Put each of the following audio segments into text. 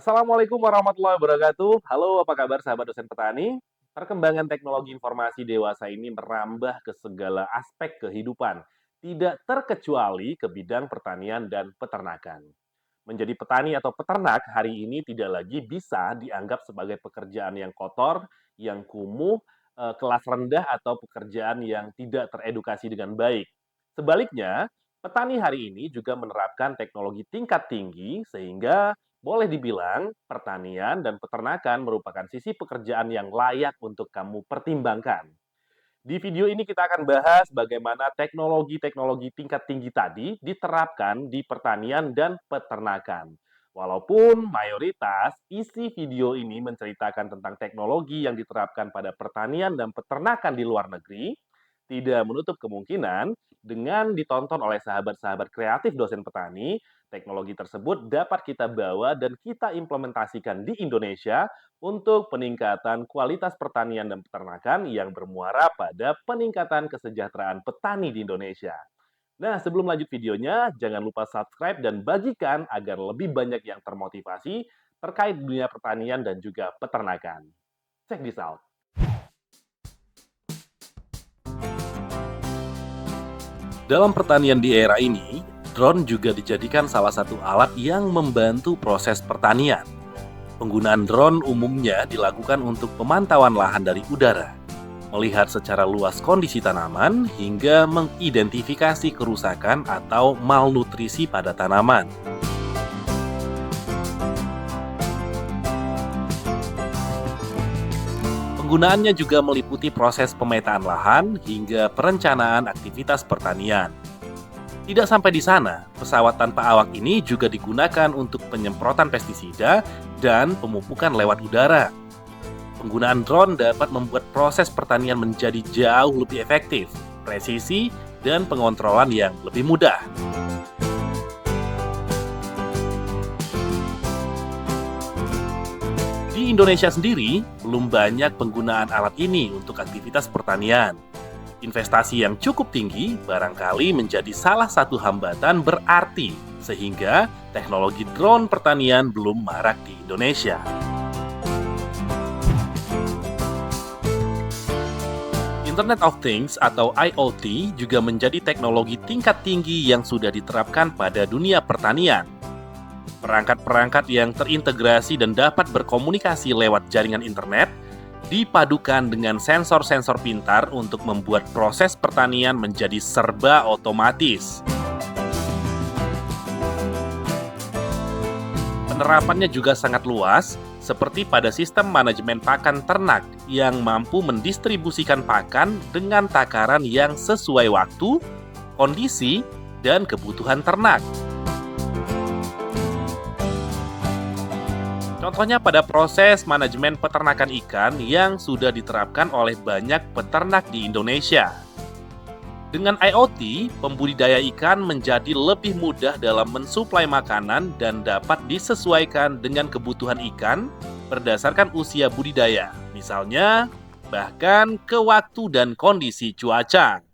Assalamualaikum warahmatullahi wabarakatuh. Halo, apa kabar sahabat dosen petani? Perkembangan teknologi informasi dewasa ini merambah ke segala aspek kehidupan, tidak terkecuali ke bidang pertanian dan peternakan. Menjadi petani atau peternak hari ini tidak lagi bisa dianggap sebagai pekerjaan yang kotor, yang kumuh, kelas rendah atau pekerjaan yang tidak teredukasi dengan baik. Sebaliknya, petani hari ini juga menerapkan teknologi tingkat tinggi sehingga boleh dibilang pertanian dan peternakan merupakan sisi pekerjaan yang layak untuk kamu pertimbangkan. Di video ini kita akan bahas bagaimana teknologi-teknologi tingkat tinggi tadi diterapkan di pertanian dan peternakan. Walaupun mayoritas isi video ini menceritakan tentang teknologi yang diterapkan pada pertanian dan peternakan di luar negeri, tidak menutup kemungkinan dengan ditonton oleh sahabat-sahabat kreatif dosen petani, teknologi tersebut dapat kita bawa dan kita implementasikan di Indonesia untuk peningkatan kualitas pertanian dan peternakan yang bermuara pada peningkatan kesejahteraan petani di Indonesia. Nah, sebelum lanjut videonya, jangan lupa subscribe dan bagikan agar lebih banyak yang termotivasi terkait dunia pertanian dan juga peternakan. Check this out. Dalam pertanian di era ini, drone juga dijadikan salah satu alat yang membantu proses pertanian. Penggunaan drone umumnya dilakukan untuk pemantauan lahan dari udara, melihat secara luas kondisi tanaman, hingga mengidentifikasi kerusakan atau malnutrisi pada tanaman. Penggunaannya juga meliputi proses pemetaan lahan hingga perencanaan aktivitas pertanian. Tidak sampai di sana, pesawat tanpa awak ini juga digunakan untuk penyemprotan pestisida dan pemupukan lewat udara. Penggunaan drone dapat membuat proses pertanian menjadi jauh lebih efektif, presisi, dan pengontrolan yang lebih mudah. Di Indonesia sendiri, belum banyak penggunaan alat ini untuk aktivitas pertanian. Investasi yang cukup tinggi barangkali menjadi salah satu hambatan berarti, sehingga teknologi drone pertanian belum marak di Indonesia. Internet of Things atau IoT juga menjadi teknologi tingkat tinggi yang sudah diterapkan pada dunia pertanian. Perangkat-perangkat yang terintegrasi dan dapat berkomunikasi lewat jaringan internet dipadukan dengan sensor-sensor pintar untuk membuat proses pertanian menjadi serba otomatis. Penerapannya juga sangat luas, seperti pada sistem manajemen pakan ternak yang mampu mendistribusikan pakan dengan takaran yang sesuai waktu, kondisi, dan kebutuhan ternak. Contohnya pada proses manajemen peternakan ikan yang sudah diterapkan oleh banyak peternak di Indonesia. Dengan IoT, pembudidaya ikan menjadi lebih mudah dalam mensuplai makanan dan dapat disesuaikan dengan kebutuhan ikan berdasarkan usia budidaya, misalnya bahkan ke waktu dan kondisi cuaca.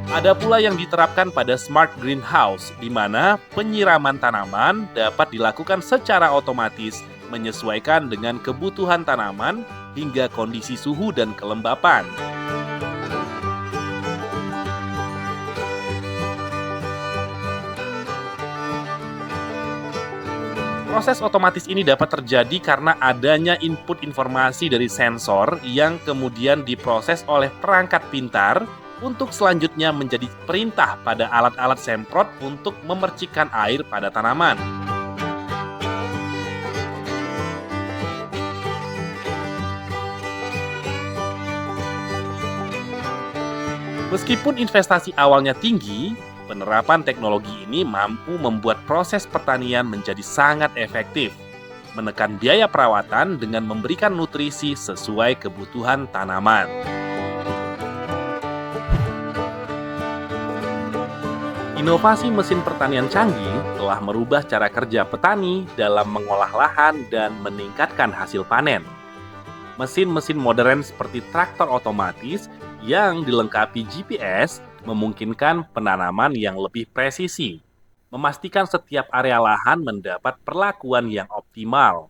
Ada pula yang diterapkan pada smart greenhouse, di mana penyiraman tanaman dapat dilakukan secara otomatis menyesuaikan dengan kebutuhan tanaman hingga kondisi suhu dan kelembapan. Proses otomatis ini dapat terjadi karena adanya input informasi dari sensor yang kemudian diproses oleh perangkat pintar untuk selanjutnya menjadi perintah pada alat-alat semprot untuk memercikkan air pada tanaman. Meskipun investasi awalnya tinggi, penerapan teknologi ini mampu membuat proses pertanian menjadi sangat efektif, menekan biaya perawatan dengan memberikan nutrisi sesuai kebutuhan tanaman. Inovasi mesin pertanian canggih telah merubah cara kerja petani dalam mengolah lahan dan meningkatkan hasil panen. Mesin-mesin modern seperti traktor otomatis yang dilengkapi GPS memungkinkan penanaman yang lebih presisi, memastikan setiap area lahan mendapat perlakuan yang optimal.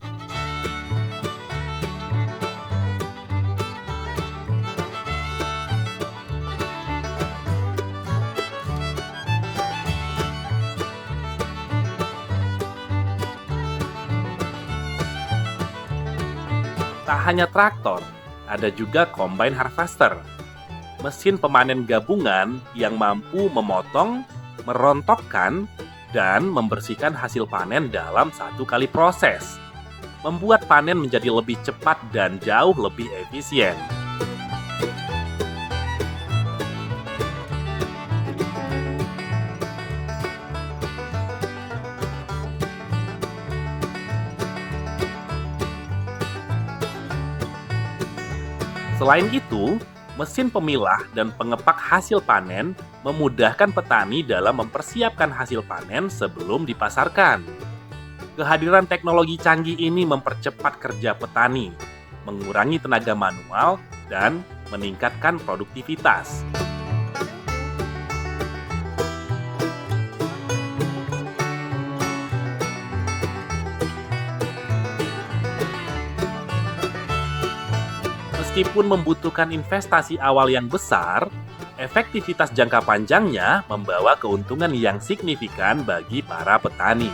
Tak hanya traktor, ada juga combine harvester, mesin pemanen gabungan yang mampu memotong, merontokkan, dan membersihkan hasil panen dalam satu kali proses, membuat panen menjadi lebih cepat dan jauh lebih efisien. Selain itu, mesin pemilah dan pengepak hasil panen memudahkan petani dalam mempersiapkan hasil panen sebelum dipasarkan. Kehadiran teknologi canggih ini mempercepat kerja petani, mengurangi tenaga manual, dan meningkatkan produktivitas. Meskipun membutuhkan investasi awal yang besar, efektivitas jangka panjangnya membawa keuntungan yang signifikan bagi para petani.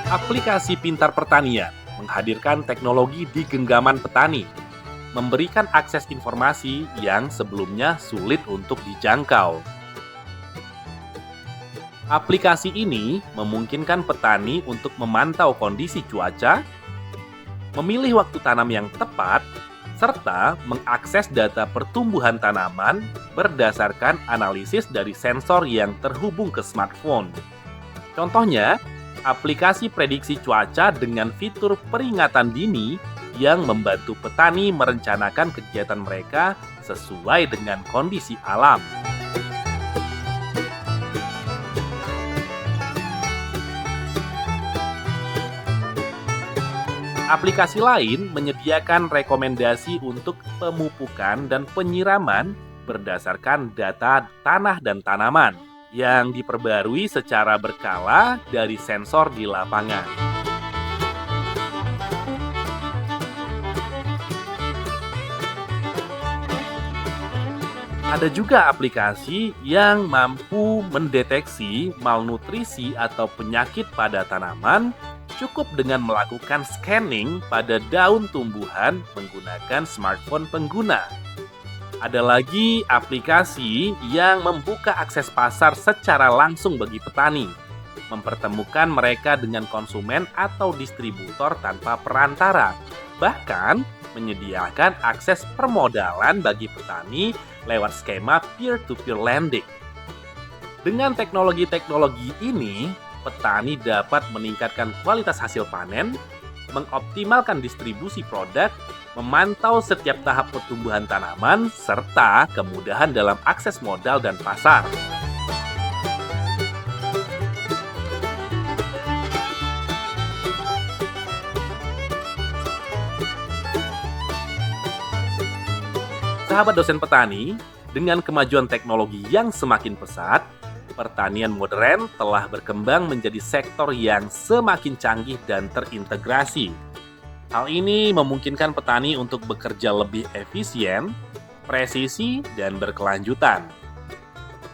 Aplikasi pintar pertanian menghadirkan teknologi di genggaman petani, memberikan akses informasi yang sebelumnya sulit untuk dijangkau. Aplikasi ini memungkinkan petani untuk memantau kondisi cuaca, memilih waktu tanam yang tepat, serta mengakses data pertumbuhan tanaman berdasarkan analisis dari sensor yang terhubung ke smartphone. Contohnya, aplikasi prediksi cuaca dengan fitur peringatan dini yang membantu petani merencanakan kegiatan mereka sesuai dengan kondisi alam. Aplikasi lain menyediakan rekomendasi untuk pemupukan dan penyiraman berdasarkan data tanah dan tanaman yang diperbarui secara berkala dari sensor di lapangan. Ada juga aplikasi yang mampu mendeteksi malnutrisi atau penyakit pada tanaman cukup dengan melakukan scanning pada daun tumbuhan menggunakan smartphone pengguna. Ada lagi aplikasi yang membuka akses pasar secara langsung bagi petani, mempertemukan mereka dengan konsumen atau distributor tanpa perantara, bahkan menyediakan akses permodalan bagi petani lewat skema peer-to-peer lending. Dengan teknologi-teknologi ini, petani dapat meningkatkan kualitas hasil panen, mengoptimalkan distribusi produk, memantau setiap tahap pertumbuhan tanaman, serta kemudahan dalam akses modal dan pasar. Sahabat dosen petani, dengan kemajuan teknologi yang semakin pesat, pertanian modern telah berkembang menjadi sektor yang semakin canggih dan terintegrasi. Hal ini memungkinkan petani untuk bekerja lebih efisien, presisi, dan berkelanjutan.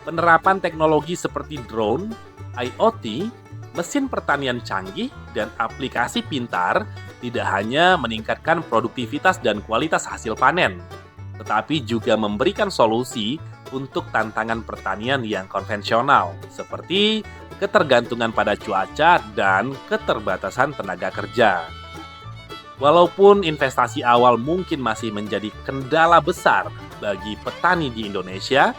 Penerapan teknologi seperti drone, IoT, mesin pertanian canggih, dan aplikasi pintar tidak hanya meningkatkan produktivitas dan kualitas hasil panen, tetapi juga memberikan solusi untuk tantangan pertanian yang konvensional, seperti ketergantungan pada cuaca dan keterbatasan tenaga kerja. Walaupun investasi awal mungkin masih menjadi kendala besar bagi petani di Indonesia,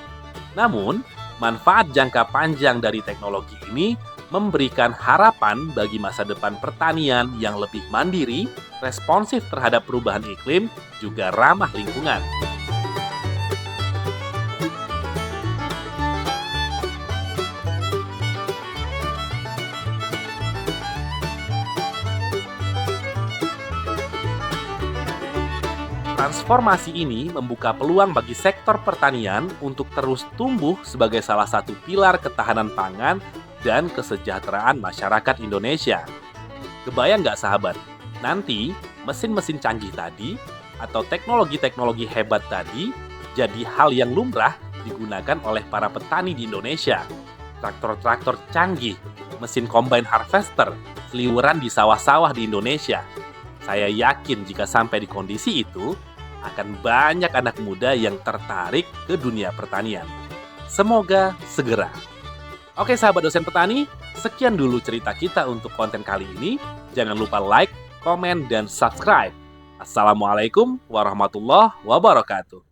namun manfaat jangka panjang dari teknologi ini memberikan harapan bagi masa depan pertanian yang lebih mandiri, responsif terhadap perubahan iklim, juga ramah lingkungan. Transformasi ini membuka peluang bagi sektor pertanian untuk terus tumbuh sebagai salah satu pilar ketahanan pangan dan kesejahteraan masyarakat Indonesia. Kebayang nggak sahabat? Nanti mesin-mesin canggih tadi atau teknologi-teknologi hebat tadi jadi hal yang lumrah digunakan oleh para petani di Indonesia. Traktor-traktor canggih, mesin combine harvester, seliweran di sawah-sawah di Indonesia. Saya yakin jika sampai di kondisi itu, akan banyak anak muda yang tertarik ke dunia pertanian. Semoga segera. Oke sahabat dosen petani, sekian dulu cerita kita untuk konten kali ini. Jangan lupa like, komen, dan subscribe. Assalamualaikum warahmatullahi wabarakatuh.